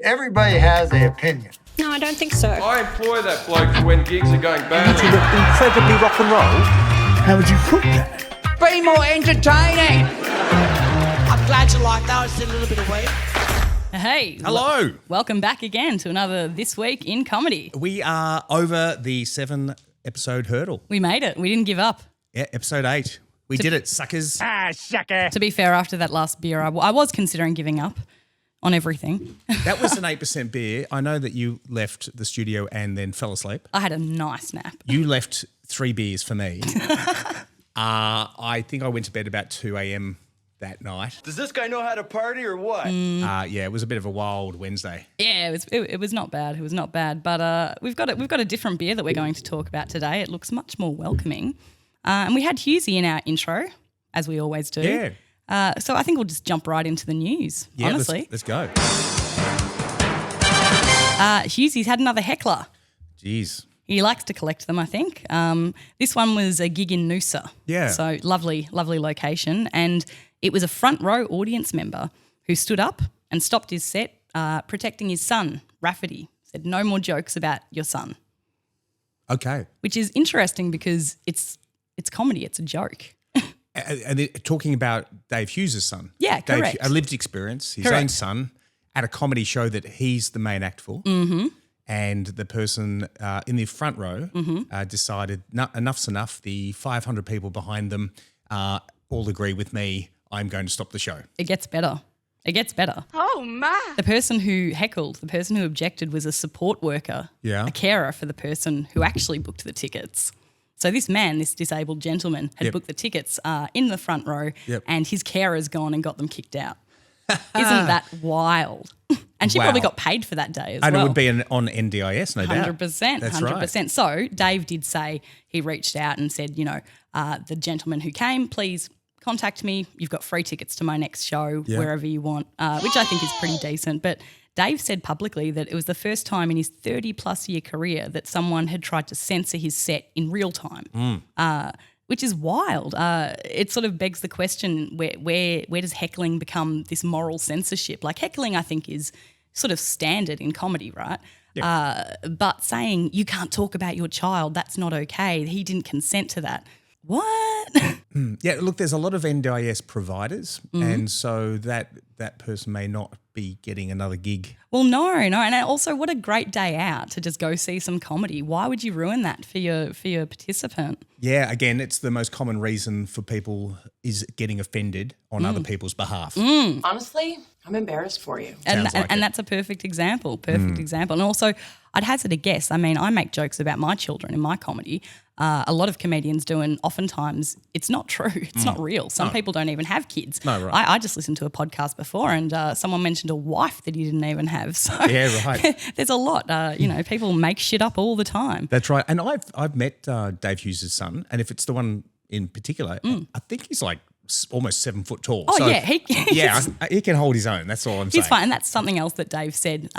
Everybody has an opinion. No, I don't think so. I employ that bloke for when gigs are going bad. You look incredibly rock and roll. How would you cook that? Be more entertaining. I'm glad you like that. It's a little bit of weight. Hey. Hello. Welcome back again to another This Week in Comedy. We are over the 7-episode hurdle. We made it. We didn't give up. Yeah, episode 8. We did it, suckers. Sucker. To be fair, after that last beer, I was considering giving up on everything. That was an 8% beer. I know that you left the studio and then fell asleep. I had a nice nap. You left 3 beers for me. I think I went to bed about 2 a.m. that night. Does this guy know how to party or what? Yeah, it was a bit of a wild Wednesday. Yeah, it was not bad. It was not bad. But we've got a different beer that we're going to talk about today. It looks much more welcoming. And we had Hughesy in our intro, as we always do. Yeah. So I think we'll just jump right into the news, Yeah, honestly. let's go. Hughesy's had another heckler. Jeez. He likes to collect them, I think. This one was a gig in Noosa. Yeah. So lovely, lovely location. And it was a front row audience member who stood up and stopped his set, protecting his son, Rafferty. Said, no more jokes about your son. Okay. Which is interesting because it's comedy, it's a joke. And talking about Dave Hughes' son. Yeah, correct. A lived experience, his Correct. own son, at a comedy show that he's the main act for. Mm-hmm. And the person in the front row decided enough's enough. The 500 people behind them all agree with me. I'm going to stop the show. It gets better. It gets better. Oh, my. The person who heckled, the person who objected was a support worker, Yeah. a carer for the person who actually booked the tickets. So this man, this disabled gentleman, had Yep. booked the tickets in the front row Yep. and his carer's gone and got them kicked out. Isn't that wild? And she Wow. probably got paid for that day as And well. it would be on NDIS, no doubt. 100%. That's 100%. right. So Dave did say he reached out and said, the gentleman who came, please contact me. You've got free tickets to my next show wherever you want, which I think is pretty decent. But Dave said publicly that it was the first time in his 30-plus year career that someone had tried to censor his set in real time, which is wild. It sort of begs the question, where does heckling become this moral censorship? Like heckling, I think, is sort of standard in comedy, right? But saying you can't talk about your child, that's not okay. He didn't consent to that. What? Yeah, look, there's a lot of NDIS providers, Mm-hmm. and so that person may not be getting another gig. Well, no. And also, what a great day out to just go see some comedy. Why would you ruin that for your participant? Yeah, again, it's the most common reason for people is getting offended on other people's behalf. Honestly, I'm embarrassed for you. And Sounds like it. that's a perfect example. And also, I'd hazard a guess. I mean, I make jokes about my children in my comedy. A lot of comedians do, and oftentimes it's not true. It's not real. Some people don't even have kids. No, right. I just listened to a podcast before, and someone mentioned a wife that he didn't even have. So Yeah, right. there's a lot. People make shit up all the time. That's right. And I've met Dave Hughes' son, and if it's the one in particular, I think he's like almost 7 foot tall. Oh, So, yeah. he can hold his own. That's all I'm saying. He's fine. And that's something else that Dave said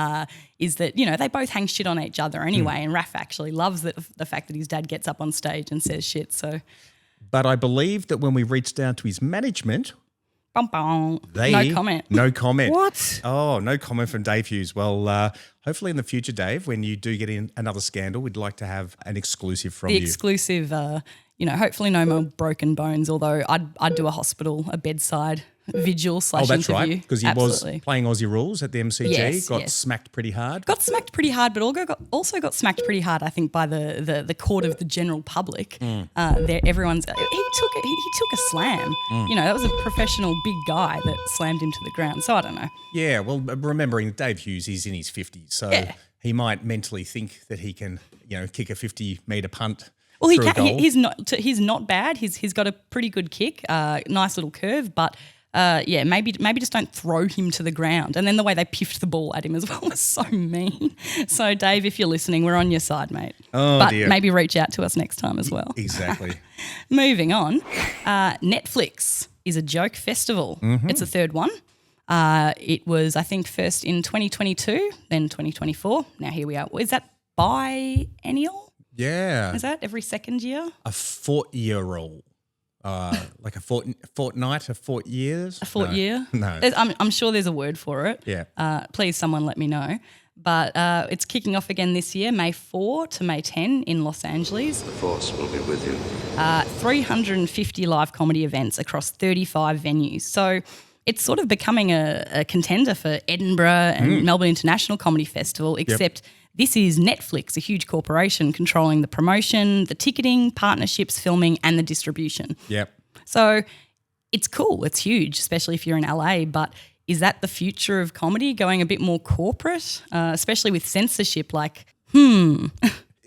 is that, they both hang shit on each other anyway. And Raph actually loves the fact that his dad gets up on stage and says shit. So, But I believe that when we reached out to his management, bum, bum. they... No comment. No comment. What? Oh, no comment from Dave Hughes. Well, hopefully in the future, Dave, when you do get in another scandal, we'd like to have an exclusive from The you. exclusive, hopefully no more broken bones, although I'd do a bedside vigil / Oh, that's interview. right, because he Absolutely. was playing Aussie Rules at the MCG, Yes, got yes. smacked pretty hard. Got smacked pretty hard, but also got smacked pretty hard, I think, by the court of the general public. Everyone's he took a slam. That was a professional big guy that slammed him to the ground. So I don't know. Yeah, well, remembering Dave Hughes, he's in his 50s, so Yeah. he might mentally think that he can, kick a 50-metre punt. Well, he through a can. goal. He's not bad. He's got a pretty good kick, nice little curve, but. Maybe just don't throw him to the ground. And then the way they piffed the ball at him as well was so mean. So, Dave, if you're listening, we're on your side, mate. Oh, but dear. maybe reach out to us next time as well. Exactly. Moving on, Netflix is a joke festival. Mm-hmm. It's the third one. It was, I think, first in 2022, then 2024. Now here we are. Is that biennial? Yeah. Is that every second year? A 4-year rule. like a fortnight, a fort years? A fort year? No. I'm sure there's a word for it. Yeah. Please, someone let me know. But it's kicking off again this year, May 4 to May 10 in Los Angeles. The Force will be with you. 350 live comedy events across 35 venues. So it's sort of becoming a contender for Edinburgh and Melbourne International Comedy Festival, except this is Netflix, a huge corporation controlling the promotion, the ticketing, partnerships, filming and the distribution. Yep. So it's cool. It's huge, especially if you're in LA, but is that the future of comedy, going a bit more corporate, especially with censorship? Like,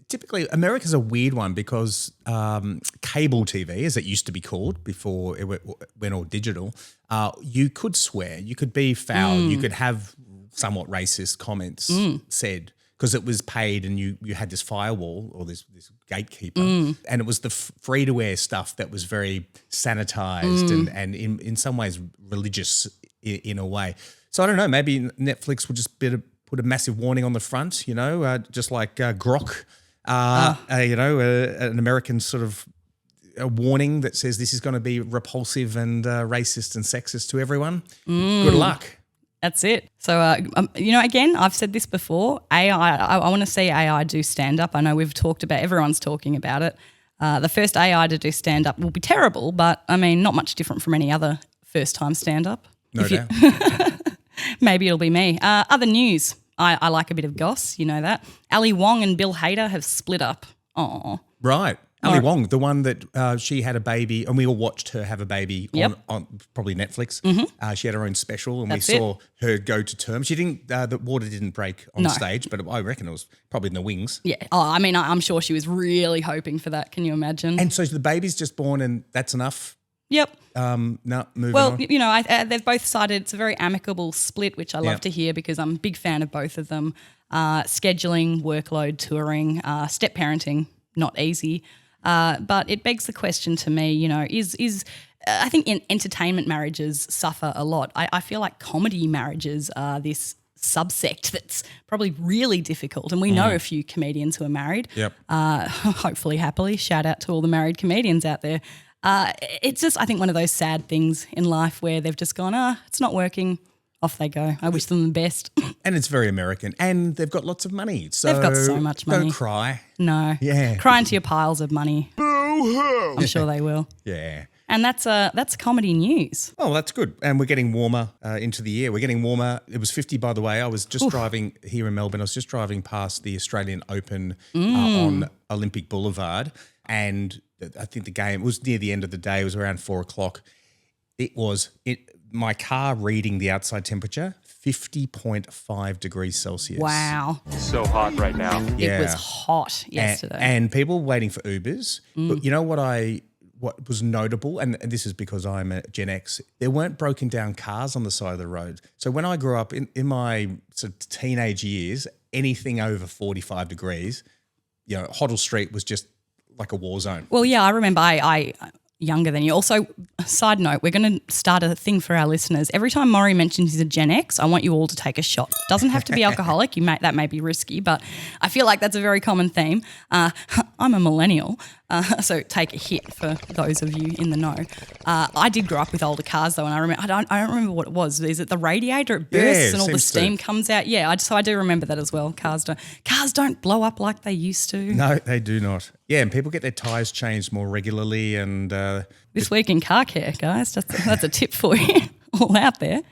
Typically, America's a weird one because cable TV, as it used to be called before it went all digital, you could swear, you could be foul, you could have somewhat racist comments said because it was paid and you had this firewall or this gatekeeper and it was the free-to-air stuff that was very sanitized and in some ways religious in a way. So I don't know, maybe Netflix would just put a massive warning on the front, just like Grok, an American sort of a warning that says this is going to be repulsive and racist and sexist to everyone. Good luck. That's it. So, again, I've said this before, AI, I want to see AI do stand-up. I know we've talked about, everyone's talking about it. The first AI to do stand-up will be terrible, but, I mean, not much different from any other first-time stand-up. No doubt. Maybe it'll be me. Other news. I like a bit of goss, you know that. Ali Wong and Bill Hader have split up. Oh, right. Ali Wong, the one that she had a baby and we all watched her have a baby on probably Netflix. She had her own special and we saw her go to term. She didn't, the water didn't break on stage, but I reckon it was probably in the wings. Yeah. Oh, I mean, I'm sure she was really hoping for that. Can you imagine? And so the baby's just born and that's enough? Yep. No, moving well, on. They've both cited it's a very amicable split, which I love to hear because I'm a big fan of both of them. Scheduling, workload, touring, step parenting, not easy. But it begs the question to me, is I think in entertainment marriages suffer a lot. I feel like comedy marriages are this subsect that's probably really difficult. And we know a few comedians who are married. Yep. Hopefully happily. Shout out to all the married comedians out there. It's just, I think, one of those sad things in life where they've just gone, it's not working. Off they go. I wish them the best. And it's very American. And they've got lots of money. So they've got so much money. Don't cry. No. Yeah. Cry into your piles of money. Boo-hoo. I'm sure they will. Yeah. And that's comedy news. Oh, that's good. And we're getting warmer into the year. We're getting warmer. It was 50, by the way. I was just driving here in Melbourne. I was just driving past the Australian Open on Olympic Boulevard. And I think the game was near the end of the day. It was around 4 o'clock. My car reading the outside temperature, 50.5 degrees Celsius. Wow. So hot right now. Yeah. It was hot yesterday. And people waiting for Ubers. But you know what was notable, and this is because I'm a Gen X, there weren't broken down cars on the side of the road. So when I grew up in my sort of teenage years, anything over 45 degrees, Hoddle Street was just like a war zone. Well, yeah, I remember I younger than you. Also, side note, we're going to start a thing for our listeners. Every time Morry mentions he's a Gen X, I want you all to take a shot. Doesn't have to be alcoholic. That may be risky, but I feel like that's a very common theme. I'm a millennial, so take a hit for those of you in the know. I did grow up with older cars though, and I don't remember what it was. Is it the radiator? It bursts and all the steam comes out. Yeah, so I do remember that as well. Cars don't blow up like they used to. No, they do not. Yeah, and people get their tyres changed more regularly. And this week in car care, guys, that's a tip for you all out there.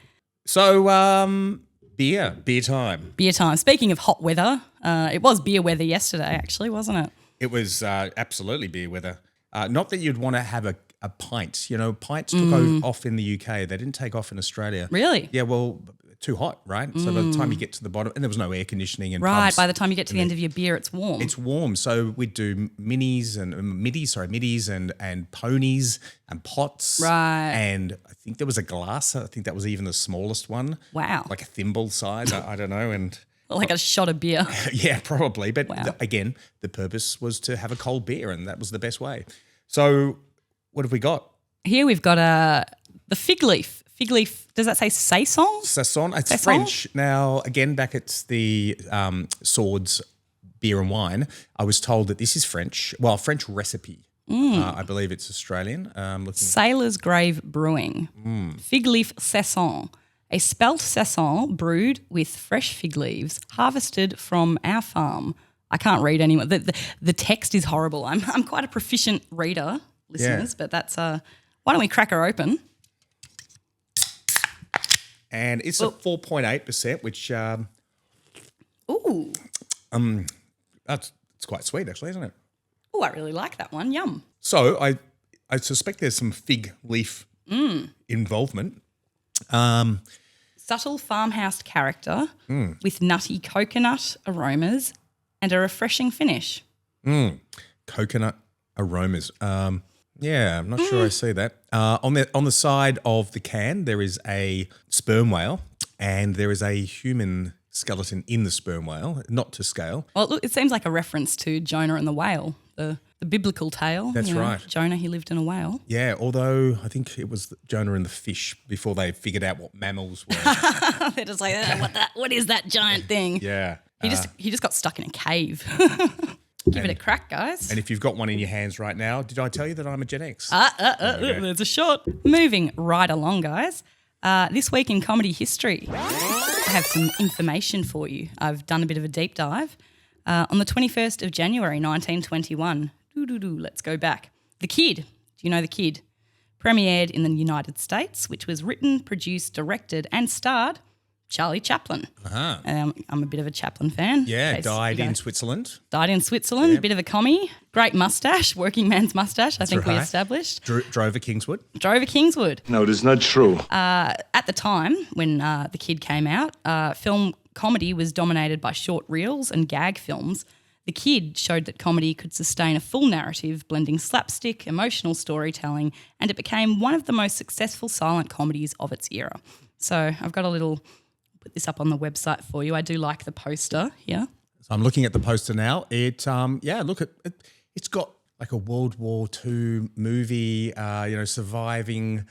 So beer time. Beer time. Speaking of hot weather, it was beer weather yesterday, actually, wasn't it? It was absolutely beer weather. Not that you'd want to have a pint. Pints took off in the UK. They didn't take off in Australia. Really? Yeah, well, too hot, right? So by the time you get to the bottom, and there was no air conditioning and right, pubs, by the time you get to the end of your beer, it's warm. It's warm. So we'd do middies and ponies and pots. Right. And I think there was a glass. I think that was even the smallest one. Wow. Like a thimble size. I don't know. And like a shot of beer. yeah, probably. But wow. Again, the purpose was to have a cold beer, and that was the best way. So what have we got? Here we've got the fig leaf. Fig leaf, does that say saison? Saison. It's Saison? French. Now, again, back at the Swords Beer and Wine, I was told that this is French. Well, French recipe. I believe it's Australian. Sailors Grave Brewing. Fig Leaf Saison. A spelt saison brewed with fresh fig leaves harvested from our farm. I can't read anymore. The text is horrible. I'm quite a proficient reader, listeners, but that's why don't we crack her open? And it's a 4.8%, which it's quite sweet actually, isn't it? Oh, I really like that one. Yum. So I suspect there's some fig leaf involvement. Subtle farmhouse character with nutty coconut aromas and a refreshing finish. Coconut aromas. I'm not sure I see that. On the side of the can, there is a sperm whale and there is a human skeleton in the sperm whale, not to scale. Well, look, it seems like a reference to Jonah and the whale, the biblical tale. That's right. Jonah, he lived in a whale. Yeah, although I think it was Jonah and the fish before they figured out what mammals were. They're just like, what is that giant thing? Yeah. He just got stuck in a cave. Give it a crack, guys. And if you've got one in your hands right now, did I tell you that I'm a Gen X? There's a shot. Moving right along, guys. This week in comedy history, I have some information for you. I've done a bit of a deep dive. On the 21st of January, 1921, let's go back. The Kid, do you know The Kid? Premiered in the United States, which was written, produced, directed and starred Charlie Chaplin. I'm a bit of a Chaplin fan. Yeah, died in Switzerland. Died in Switzerland, a bit of a commie. Great mustache, working man's mustache, I think we established. Drove a Kingswood. No, it is not true. At the time when The Kid came out, film comedy was dominated by short reels and gag films. The Kid showed that comedy could sustain a full narrative, blending slapstick, emotional storytelling, and it became one of the most successful silent comedies of its era. So I've got put this up on the website for you. I do like the poster here. So I'm looking at the poster now. It's got like a World War II movie, surviving.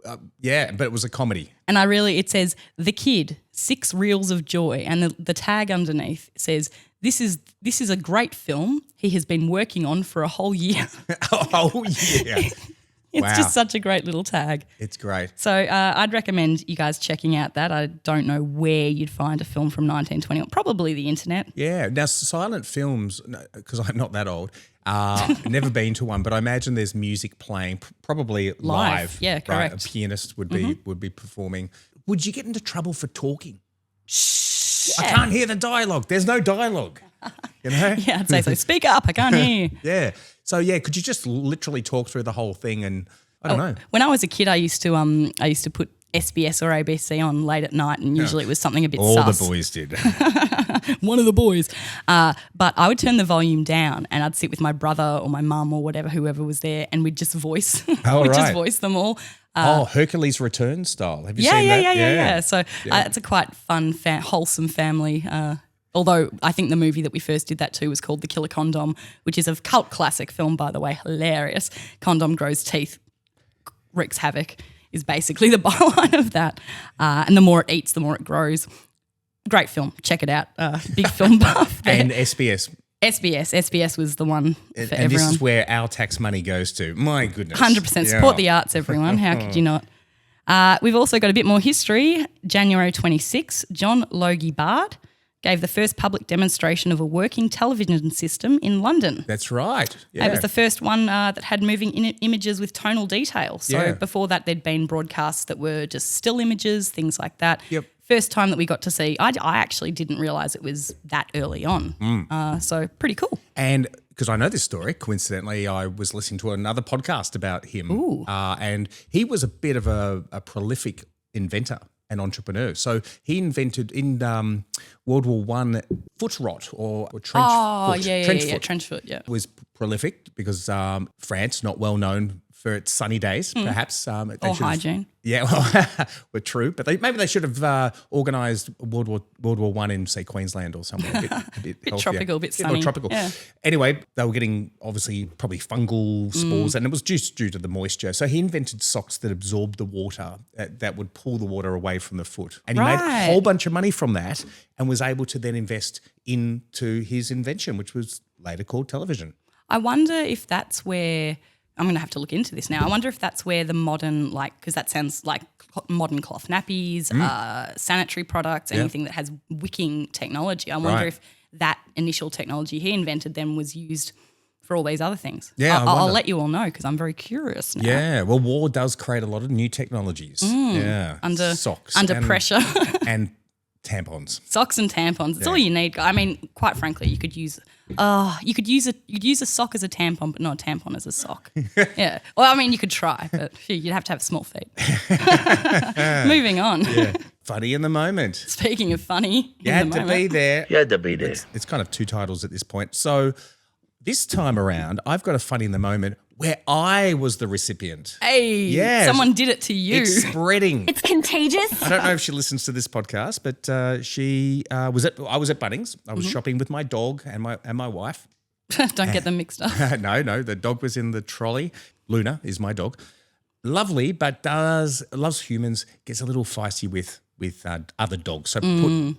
But it was a comedy. And it says, The Kid, 6 reels of joy. And the tag underneath says, this is a great film he has been working on for a whole year. It's just such a great little tag. It's great. So I'd recommend you guys checking out that. I don't know where you'd find a film from 1921. Probably the internet. Yeah. Now, silent films, because I'm not that old, never been to one, but I imagine there's music playing, probably live. Yeah, correct. Right? A pianist would be performing. Would you get into trouble for talking? Shh. I can't hear the dialogue. There's no dialogue. You know? Yeah, I'd say so. Speak up. I can't hear you. Yeah. So, could you just literally talk through the whole thing and I don't know. When I was a kid, I used to put SBS or ABC on late at night and usually it was something a bit sus. All the boys did. One of the boys. But I would turn the volume down and I'd sit with my brother or my mum or whoever was there and we'd just voice. Just voice them all. Hercules Return style. Have you seen that? Yeah. So it's a quite fun, wholesome family. Although I think the movie that we first did that to was called The Killer Condom, which is a cult classic film, by the way, hilarious. Condom grows teeth, wreaks havoc is basically the byline of that. And the more it eats, the more it grows. Great film. Check it out. Big film buff there. And SBS. SBS was the one for everyone. And this is where our tax money goes to. My goodness. 100%. Support the arts, everyone. How could you not? We've also got a bit more history. January 26, John Logie Bard gave the first public demonstration of a working television system in London. That's right. Yeah. It was the first one that had moving images with tonal detail. So before that, there'd been broadcasts that were just still images, things like that. Yep. First time that we got to see, I actually didn't realise it was that early on. So pretty cool. And because I know this story, coincidentally, I was listening to another podcast about him. And he was a bit of a prolific inventor and entrepreneur. So he invented in World War I foot rot or trench foot. Trench foot, yeah. Was prolific because France, not well known for its sunny days, perhaps. Or hygiene. Yeah, well, were true. But maybe they should have organised World War I in, say, Queensland or somewhere a bit bit tropical, a bit sunny. More tropical. Yeah. Anyway, they were getting, obviously, probably fungal spores, and it was just due to the moisture. So he invented socks that absorbed the water, that would pull the water away from the foot. And he made a whole bunch of money from that and was able to then invest into his invention, which was later called television. I wonder if that's where I'm going to have to look into this now. I wonder if that's where the modern, because that sounds like modern cloth nappies, sanitary products, anything that has wicking technology. I wonder if that initial technology he invented then was used for all these other things. Yeah, I'll let you all know because I'm very curious now. Yeah, well, war does create a lot of new technologies. Yeah, socks under pressure. and tampons. Socks and tampons. It's all you need. I mean, quite frankly, you could use a sock as a tampon, but not a tampon as a sock. Yeah. Well, I mean, you could try, but you'd have to have small feet. Moving on. Yeah. Funny in the moment. Speaking of funny, You had to be there. You had to be there. It's kind of two titles at this point. So this time around, I've got a funny in the moment where I was the recipient. Hey, someone did it to you. It's spreading. It's contagious. I don't know if she listens to this podcast, but she I was at Bunnings. I was shopping with my dog and my wife. Don't get them mixed up. No, the dog was in the trolley. Luna is my dog. Lovely, but loves humans. Gets a little feisty with other dogs. So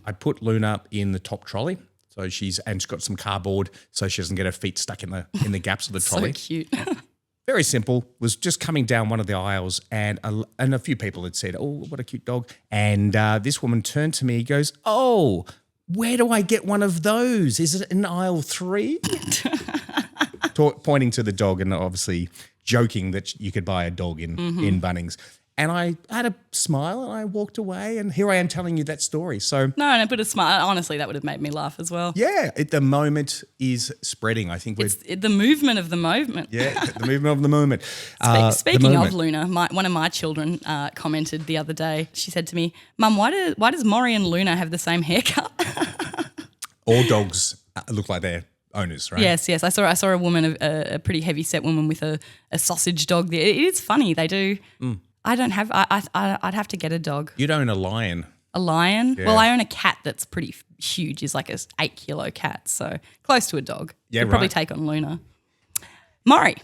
I put Luna in the top trolley. So she's got some cardboard so she doesn't get her feet stuck in the gaps of the trolley. So cute. Very simple. Was just coming down one of the aisles and a few people had said, "Oh, what a cute dog." And this woman turned to me, goes, "Oh, where do I get one of those? Is it in aisle 3?" Pointing to the dog and obviously joking that you could buy a dog in Bunnings. And I had a smile and I walked away and here I am telling you that story. So No, but a smile. Honestly, that would have made me laugh as well. yeah, the moment is spreading. I think It's the movement of the moment. yeah, the movement of the moment. Speaking of Luna, one of my children commented the other day. She said to me, "Mum, why does Morry and Luna have the same haircut?" All dogs look like their owners, right? Yes. I saw a woman, a pretty heavy set woman with a sausage dog. It is funny. They do. I don't have. I'd have to get a dog. You'd own a lion. A lion? Yeah. Well, I own a cat that's pretty huge. Is like a 8-kilo cat, so close to a dog. Yeah, Could probably right. take on Luna. Morry,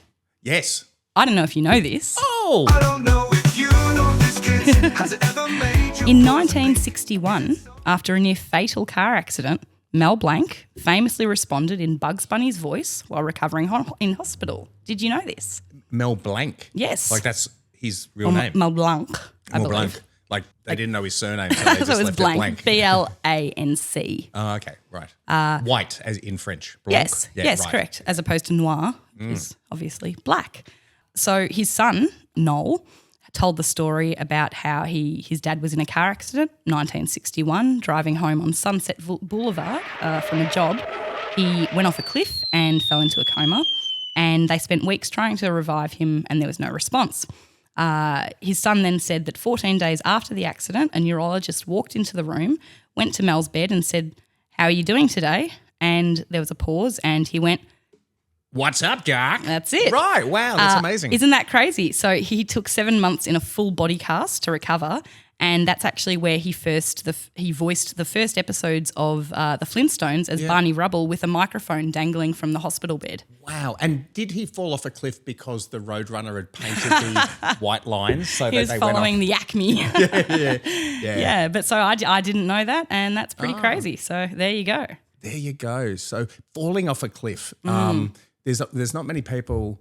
Yes. I don't know if you know this. Oh. I don't know if you know this kid. Has it ever made you? In 1961, after a near fatal car accident, Mel Blanc famously responded in Bugs Bunny's voice while recovering in hospital. Did you know this? Mel Blanc. Yes. Like that's his real name. Mel Blanc, I Mel believe. Blanc. Like they didn't know his surname, so they just So it was left Blanc. it blank. Blanc. Oh, okay, right. White as in French. Blanc. Yes, Yeah, yes, right. correct. As opposed to noir, is obviously black. So his son, Noel, told the story about how his dad was in a car accident, 1961, driving home on Sunset Boulevard from a job. He went off a cliff and fell into a coma, and they spent weeks trying to revive him, and there was no response. His son then said that 14 days after the accident, a neurologist walked into the room, went to Mel's bed and said, "How are you doing today?" And there was a pause and he went, What's up, Jack? "That's it." Right. Wow, that's amazing. Isn't that crazy? So he took 7 months in a full body cast to recover, and that's actually where he voiced the first episodes of the Flintstones as Barney Rubble with a microphone dangling from the hospital bed. Wow. And did he fall off a cliff because the Roadrunner had painted the white lines so He that was they following went the Acme. Yeah. Yeah, but so I didn't know that, and that's pretty crazy. So there you go. There you go. So falling off a cliff. There's not many people.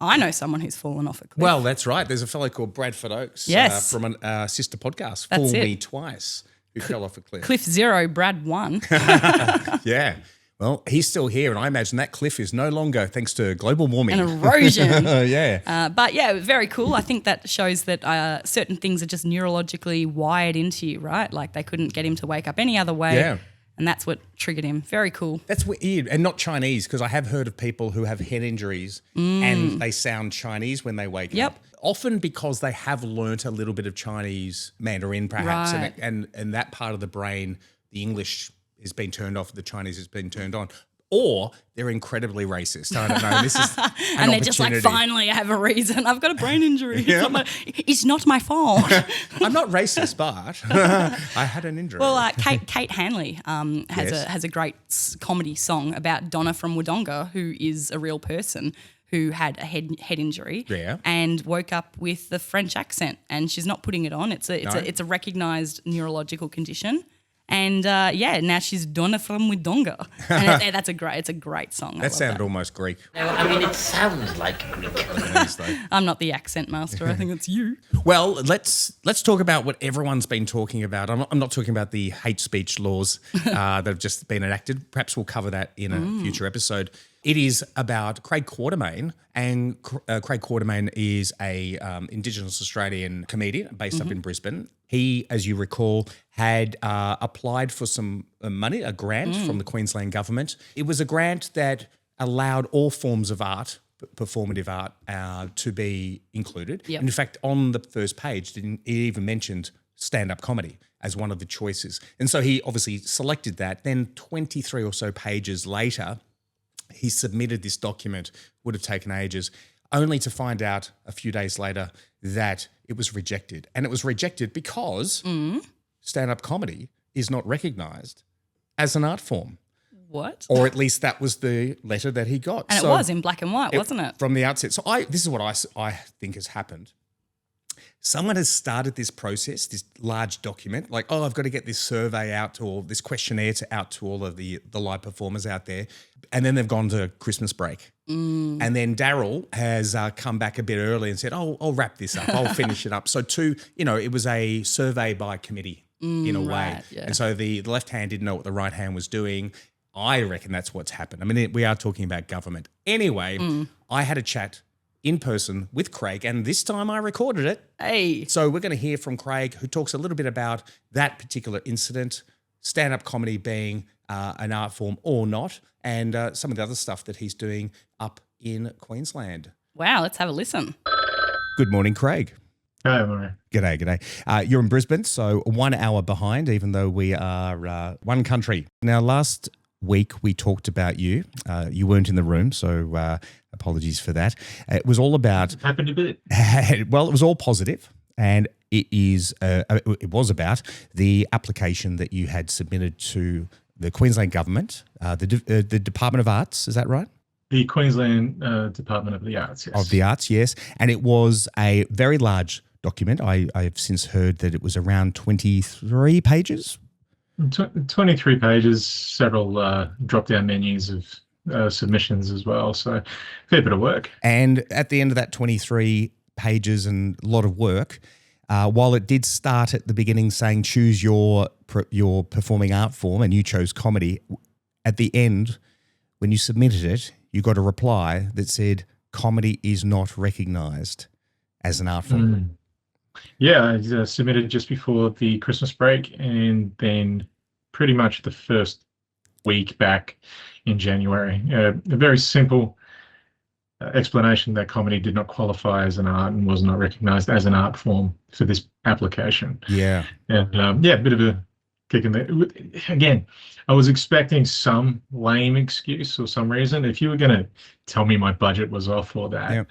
I know someone who's fallen off a cliff. Well, that's right. There's a fellow called Bradford Oakes Yes. from a sister podcast, That's Fool it. Me Twice, who fell off a cliff. Cliff 0, Brad 1. Yeah. Well, he's still here, and I imagine that cliff is no longer thanks to global warming. An erosion. Yeah. But yeah, very cool. I think that shows that certain things are just neurologically wired into you, right? Like they couldn't get him to wake up any other way. Yeah. And that's what triggered him. Very cool. That's weird. And not Chinese, because I have heard of people who have head injuries and they sound Chinese when they wake Yep. up. Often because they have learnt a little bit of Chinese Mandarin, perhaps, Right. and that part of the brain, the English has been turned off, the Chinese has been turned on. Or they're incredibly racist. I don't know. This is an And they're just like, opportunity. finally, I have a reason. I've got a brain injury. Yeah. It's not my fault. I'm not racist, but I had an injury. Well, Kate Hanley has Yes. a great comedy song about Donna from Wodonga, who is a real person who had a head injury and woke up with the French accent, and she's not putting it on. It's a recognised neurological condition, And now she's Donna from Wodonga. And it's a great song. That sounded almost Greek. I mean, it sounds like Greek. I'm not the accent master. I think it's you. Well, let's talk about what everyone's been talking about. I'm not talking about the hate speech laws that have just been enacted. Perhaps we'll cover that in a future episode. It is about Craig Quartermain, and Craig Quartermain is a Indigenous Australian comedian based up in Brisbane. He, as you recall, had applied for some money, a grant from the Queensland government. It was a grant that allowed all forms of art, performative art, to be included. Yep. And in fact, on the first page, it even mentioned stand-up comedy as one of the choices. And so he obviously selected that. Then 23 or so pages later, he submitted this document, would have taken ages, only to find out a few days later that it was rejected. And it was rejected because stand-up comedy is not recognised as an art form. What? Or at least that was the letter that he got. And it was in black and white, wasn't it? From the outset. So this is what I think has happened. Someone has started this process, this large document, like, I've got to get this survey out or this questionnaire out to all of the live performers out there. And then they've gone to Christmas break. And then Daryl has come back a bit early and said, I'll wrap this up. I'll finish it up. So it was a survey by committee in a way. Right, yeah. And so the left hand didn't know what the right hand was doing. I reckon that's what's happened. I mean, we are talking about government. Anyway, I had a chat in person with Craig, and this time I recorded it. Hey. So we're going to hear from Craig, who talks a little bit about that particular incident, stand-up comedy being an art form or not, and some of the other stuff that he's doing up in Queensland. Wow, let's have a listen. Good morning, Craig. Hi, Morry. G'day. You're in Brisbane, so 1 hour behind, even though we are one country. Now, last week we talked about you. You weren't in the room, so apologies for that. It was all about... Happened a bit. Well, it was all positive, and it was about the application that you had submitted to the Queensland government, the Department of Arts. Is that right? The Queensland Department of the Arts, yes. Of the Arts, yes. And it was a very large document. I have since heard that it was around 23 pages. 23 pages, several drop-down menus of submissions as well. So fair bit of work. And at the end of that 23 pages and a lot of work, while it did start at the beginning saying choose your performing art form, and you chose comedy, at the end, when you submitted it, you got a reply that said comedy is not recognised as an art form. Yeah, I submitted just before the Christmas break, and then pretty much the first week back in January. A very simple explanation that comedy did not qualify as an art and was not recognised as an art form for this application. Yeah. And a bit of a kick in the... Again, I was expecting some lame excuse or some reason. If you were going to tell me my budget was off for that, Yep.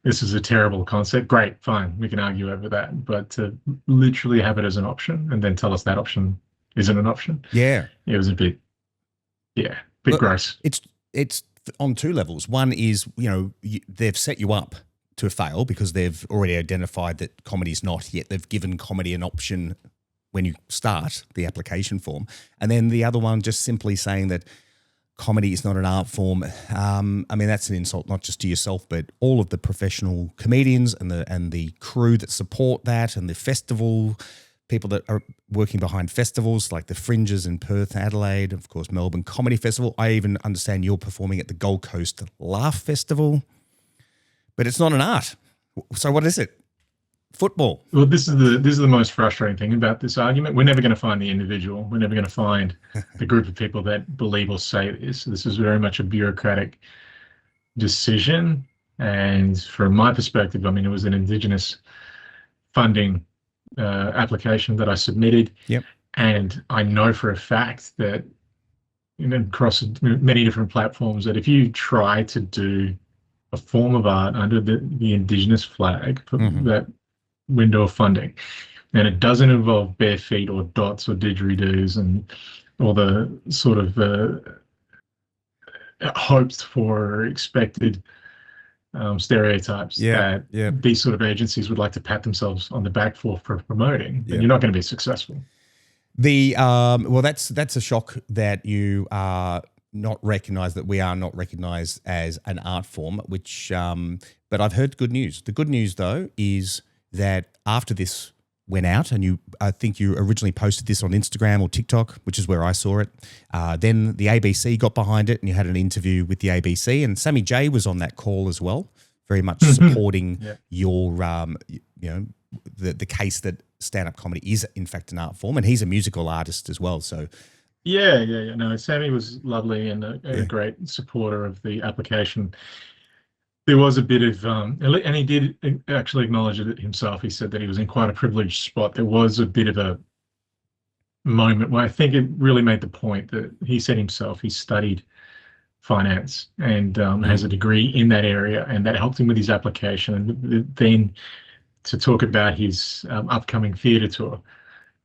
This is a terrible concept. Great, fine, we can argue over that. But to literally have it as an option and then tell us that option isn't an option, Yeah. it was a bit gross. It's on two levels. One is, they've set you up to fail because they've already identified that comedy is not, yet they've given comedy an option when you start the application form. And then the other one just simply saying that comedy is not an art form. I mean, that's an insult not just to yourself, but all of the professional comedians and the crew that support that, and the festival people that are working behind festivals like the Fringes in Perth, Adelaide, of course, Melbourne Comedy Festival. I even understand you're performing at the Gold Coast Laugh Festival, but it's not an art. So what is it? Football. Well, this is the most frustrating thing about this argument. We're never going to find the individual. We're never going to find the group of people that believe or say this. This is very much a bureaucratic decision. And from my perspective, I mean, it was an Indigenous funding application that I submitted. Yep. And I know for a fact that across many different platforms that if you try to do a form of art under the Indigenous flag, that window of funding, and it doesn't involve bare feet or dots or didgeridoos and all the sort of hoped for or expected stereotypes that these sort of agencies would like to pat themselves on the back for promoting, then you're not going to be successful. Well, that's a shock that you are not recognised, that we are not recognised as an art form. Which, but I've heard good news. The good news though is that after this went out, and I think you originally posted this on Instagram or TikTok, which is where I saw it. Then the ABC got behind it, and you had an interview with the ABC, and Sammy J was on that call as well, very much supporting your, the case that stand-up comedy is in fact an art form, and he's a musical artist as well. So, yeah. No, Sammy was lovely and a great supporter of the application. There was a bit of, and he did actually acknowledge it himself. He said that he was in quite a privileged spot. There was a bit of a moment where I think it really made the point that he said himself, he studied finance and has a degree in that area, and that helped him with his application. And then to talk about his upcoming theatre tour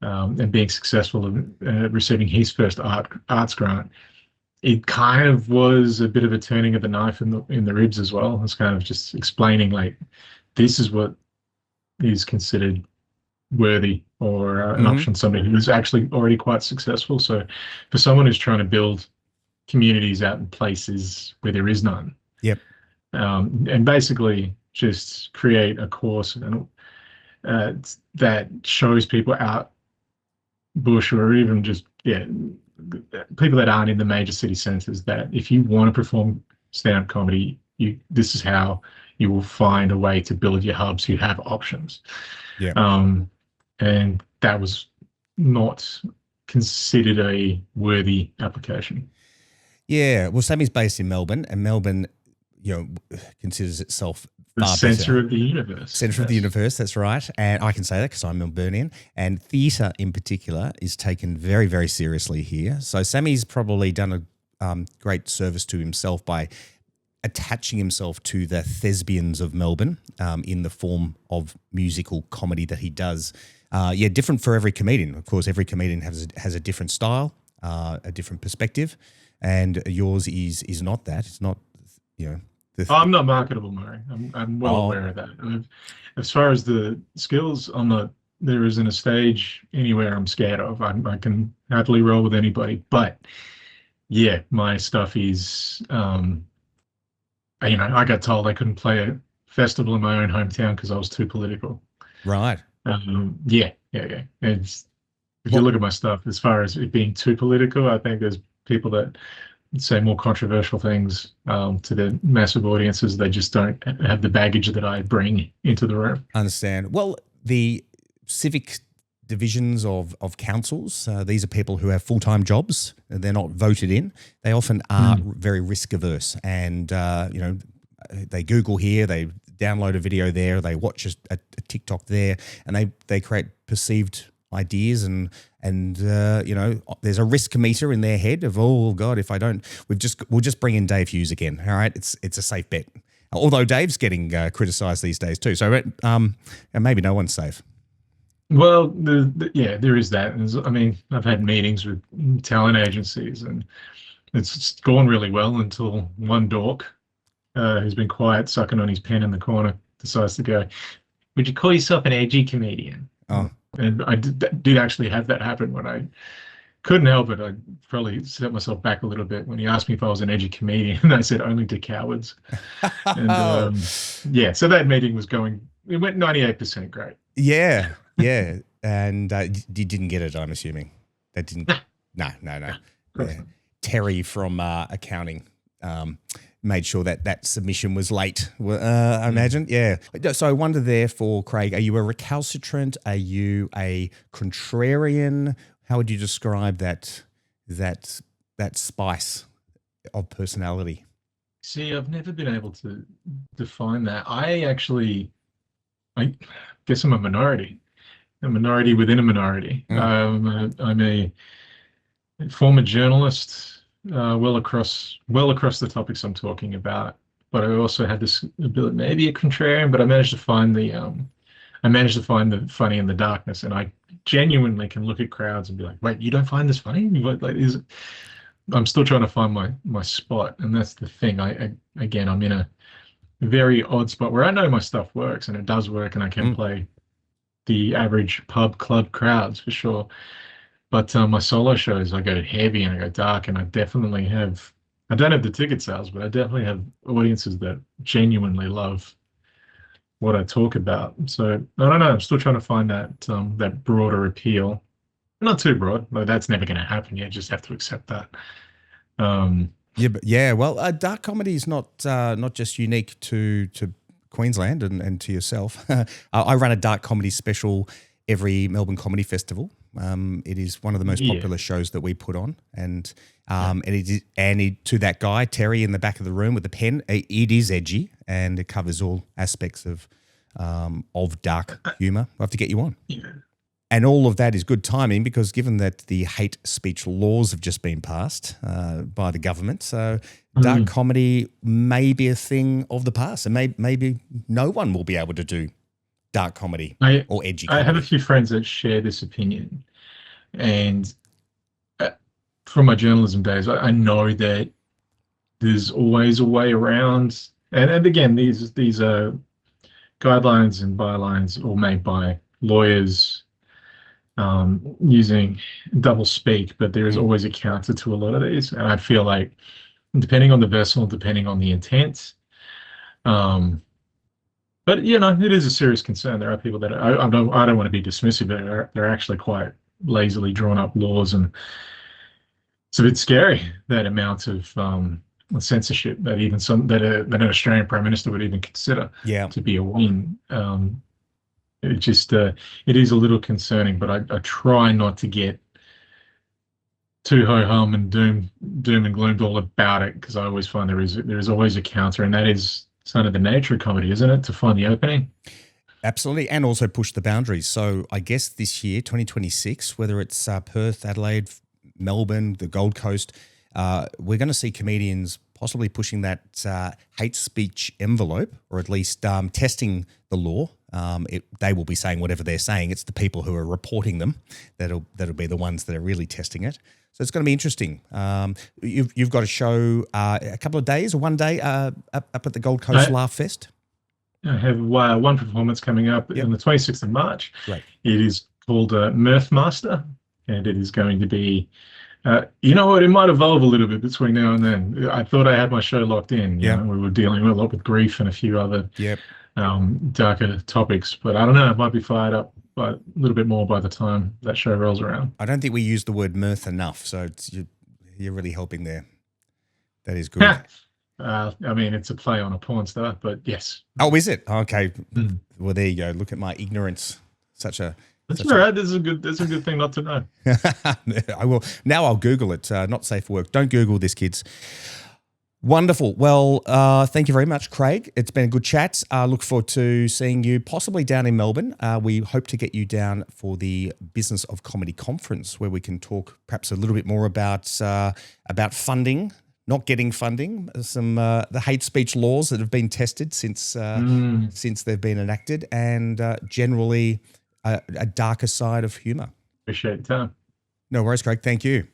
and being successful in receiving his first arts grant, it kind of was a bit of a turning of the knife in the ribs as well. It's kind of just explaining, like, this is what is considered worthy or an option, somebody who's actually already quite successful. So for someone who's trying to build communities out in places where there is none, and basically just create a course and that shows people out bush, or even just people that aren't in the major city centres, that if you want to perform stand-up comedy, this is how you will find a way to build your hubs. You have options. And that was not considered a worthy application. Yeah, well, Sammy's based in Melbourne, and Melbourne, considers itself the centre of the universe. Centre of the universe, that's right. And I can say that because I'm Melburnian. And theatre in particular is taken very, very seriously here. So Sammy's probably done a great service to himself by attaching himself to the thespians of Melbourne in the form of musical comedy that he does. Different for every comedian. Of course, every comedian has a different style, a different perspective, and yours is not that. It's not, I'm not marketable, Murray. I'm well aware of that. As far as the skills, there isn't a stage anywhere I'm scared of. I can happily roll with anybody. But yeah, my stuff is, I got told I couldn't play a festival in my own hometown because I was too political. Right. Yeah. If you look at my stuff, as far as it being too political, I think there's people that say more controversial things to the massive audiences. They just don't have the baggage that I bring into the room. I understand. Well, the civic divisions of councils, these are people who have full-time jobs. They're not voted in. They often are very risk averse, and they Google here, they download a video there, they watch a TikTok there, and they create perceived ideas, and there's a risk meter in their head of, oh God, if I don't, we'll just bring in Dave Hughes again. All right, it's a safe bet. Although Dave's getting criticised these days too, so and maybe no one's safe. Well, there is that. I've had meetings with talent agencies, and it's gone really well until one dork who's been quiet, sucking on his pen in the corner, decides to go, "Would you call yourself an edgy comedian?" Oh. And I did actually have that happen when I couldn't help it. I probably set myself back a little bit when he asked me if I was an edgy comedian, and I said only to cowards. And so that meeting was going. It went 98% great. Yeah. And you didn't get it, I'm assuming. That didn't. No. Yeah. Terry from accounting made sure that submission was late, I imagine. Yeah. So I wonder therefore, Craig, are you a recalcitrant? Are you a contrarian? How would you describe that spice of personality? See, I've never been able to define that. I guess I'm a minority within a minority. I'm a former journalist, well across the topics I'm talking about, but I also had this ability, maybe a contrarian, but I managed to find the funny in the darkness, and I genuinely can look at crowds and be like, wait, you don't find this funny? I'm still trying to find my spot, and that's the thing. I'm in a very odd spot where I know my stuff works, and it does work, and I can play the average pub club crowds for sure. But my solo shows, I go heavy and I go dark, and I definitely have. I don't have the ticket sales, but I definitely have audiences that genuinely love what I talk about. So I don't know. I'm still trying to find that broader appeal. Not too broad, but that's never going to happen. You just have to accept that. Well, dark comedy is not just unique to Queensland and to yourself. I run a dark comedy special every Melbourne Comedy Festival. It is one of the most popular shows that we put on, and to that guy Terry in the back of the room with the pen, it is edgy and it covers all aspects of dark humour. We'll have to get you on. Yeah. And all of that is good timing because given that the hate speech laws have just been passed by the government, so dark comedy may be a thing of the past, and maybe no one will be able to do dark comedy or edgy comedy. I have a few friends that share this opinion, and from my journalism days, I know that there's always a way around. And again, these are guidelines and bylines all made by lawyers using double speak, but there is always a counter to a lot of these. And I feel like depending on the vessel, depending on the intent, but it is a serious concern. There are people that I don't want to be dismissive, but they're actually quite lazily drawn up laws, and it's a bit scary, that amount of censorship that even that an Australian Prime Minister would even consider to be a win. It is a little concerning, but I try not to get too ho-hum and doom and gloomed all about it, because I always find there is always a counter, and that is kind of the nature of comedy, isn't it? To find the opening. Absolutely, and also push the boundaries. So I guess this year, 2026, whether it's Perth, Adelaide, Melbourne, the Gold Coast, we're going to see comedians possibly pushing that hate speech envelope, or at least testing the law. They will be saying whatever they're saying. It's the people who are reporting them that'll be the ones that are really testing it. So it's going to be interesting. You've got a show a couple of days or one day up at the Gold Coast Laugh Fest. I have one performance coming up on the 26th of March. Right. It is called Mirth Master, and it is going to be, it might evolve a little bit between now and then. I thought I had my show locked in. You know, we were dealing a lot with grief and a few other darker topics, but I don't know, it might be fired up by a little bit more by the time that show rolls around. I don't think we use the word mirth enough, so you're really helping there. That is good. I mean, it's a play on a porn star, but yes. Oh, is it? Okay. Well, there you go. Look at my ignorance. That's all right. That's a good thing not to know. I will. Now I'll Google it. Not safe for work. Don't Google this, kids. Wonderful. Well, thank you very much, Craig. It's been a good chat. Look forward to seeing you possibly down in Melbourne. We hope to get you down for the Business of Comedy Conference, where we can talk perhaps a little bit more about funding, not getting funding, some the hate speech laws that have been tested since they've been enacted, and generally a darker side of humour. Appreciate the time. No worries, Craig. Thank you.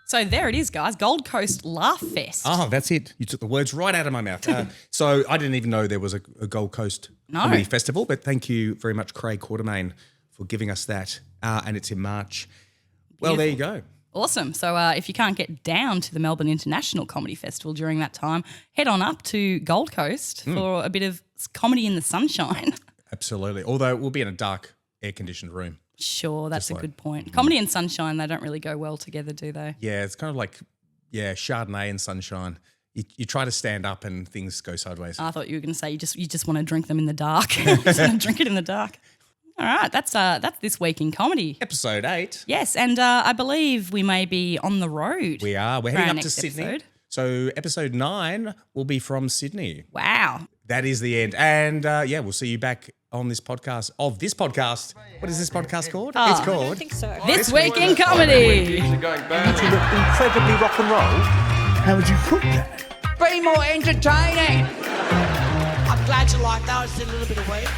So there it is, guys. Gold Coast Laugh Fest. Oh, that's it. You took the words right out of my mouth. So I didn't even know there was a Gold Coast Comedy Festival, but thank you very much, Craig Quartermain, for giving us that. And it's in March. Well, there you go. Awesome. So if you can't get down to the Melbourne International Comedy Festival during that time, head on up to Gold Coast for a bit of comedy in the sunshine. Absolutely. Although we'll be in a dark, air-conditioned room. Sure, that's a good point. Comedy and sunshine, they don't really go well together, do they? Yeah, it's kind of like, Chardonnay and sunshine. You try to stand up and things go sideways. I thought you were going to say you just want to drink them in the dark. You just want to drink it in the dark. All right, that's This Week in Comedy. Episode 8. Yes, and I believe we may be on the road. We are. We're heading up to Sydney. Episode. So episode 9 will be from Sydney. Wow. That is the end. And we'll see you back on this podcast. What is this podcast called? It's called... I don't think so. This Week in Comedy. You to look incredibly rock and roll. How would you cook that? Be more entertaining. I'm glad you like that. I just did a little bit of weight.